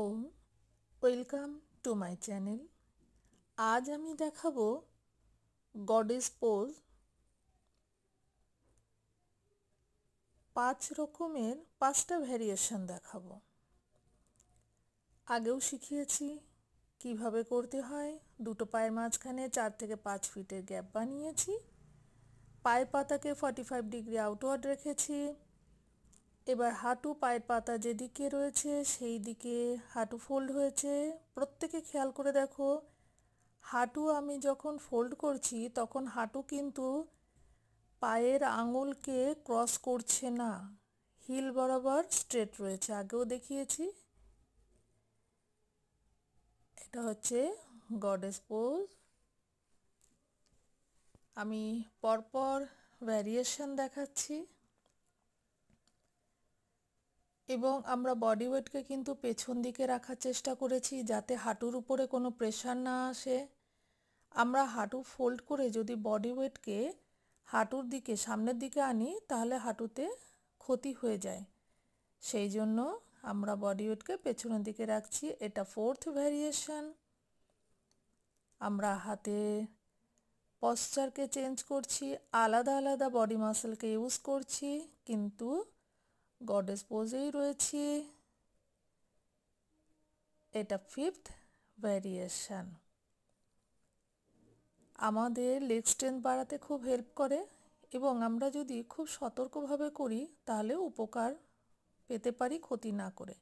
Hello, welcome to my channel. আজ আমি দেখাবো গডেস পোজ। 5টা ভ্যারিয়েশন দেখাবো। আগেও শিখিয়েছি কিভাবে করতে হয়। দুটো পায়ের মাঝখানে 4 থেকে 5 ফিটের গ্যাপ বানিয়েছি। পায়ের পাতাকে 45 ডিগ্রি আউটওয়ার্ড রেখেছি। এবার হাঁটু পায়ের পাতা যেদিকে রয়েছে সেই দিকে হাঁটু ফোল্ড হয়েছে। প্রত্যেকে খেয়াল করে দেখো, হাঁটু আমি যখন ফোল্ড করছি তখন হাঁটু কিন্তু পায়ের আঙুলকে ক্রস করছে না, হিল বরাবর স্ট্রেট রয়েছে। আগেও দেখিয়েছি। এটা হচ্ছে গডেস পোজ। আমি পরপর ভ্যারিয়েশন দেখাচ্ছি এবং আমরা বডি ওয়েটকে কিন্তু পেছন দিকে রাখার চেষ্টা করেছি যাতে হাঁটুর উপরে কোনো প্রেশার না আসে। আমরা হাঁটু ফোল্ড করে যদি বডি ওয়েটকে হাঁটুর দিকে সামনের দিকে আনি তাহলে হাঁটুতে ক্ষতি হয়ে যায়। সেই জন্য আমরা বডি ওয়েটকে পেছনের দিকে রাখছি। এটা 4th ভ্যারিয়েশন। আমরা হাতে পশ্চারকে চেঞ্জ করছি, আলাদা আলাদা বডি মাসেলকে ইউজ করছি, কিন্তু গডেস পোজেই রয়েছি। এটা 5th ভ্যারিয়েশন। আমাদের লেগ স্ট্রেংথ বাড়াতে খুব হেল্প করে এবং আমরা যদি খুব সতর্কভাবে করি তাহলে উপকার পেতে পারি, ক্ষতি না করে।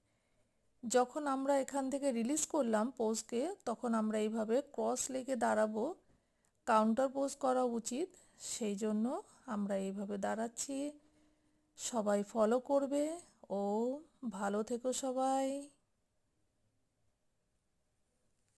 যখন আমরা এখান থেকে রিলিজ করলাম পোজকে, তখন আমরা এইভাবে ক্রস লেগে দাঁড়াবো। কাউন্টার পোজ করা উচিত, সেই জন্য আমরা এইভাবে দাঁড়াচ্ছি। সবাই ফলো করবে। ও ভালো থেকো সবাই।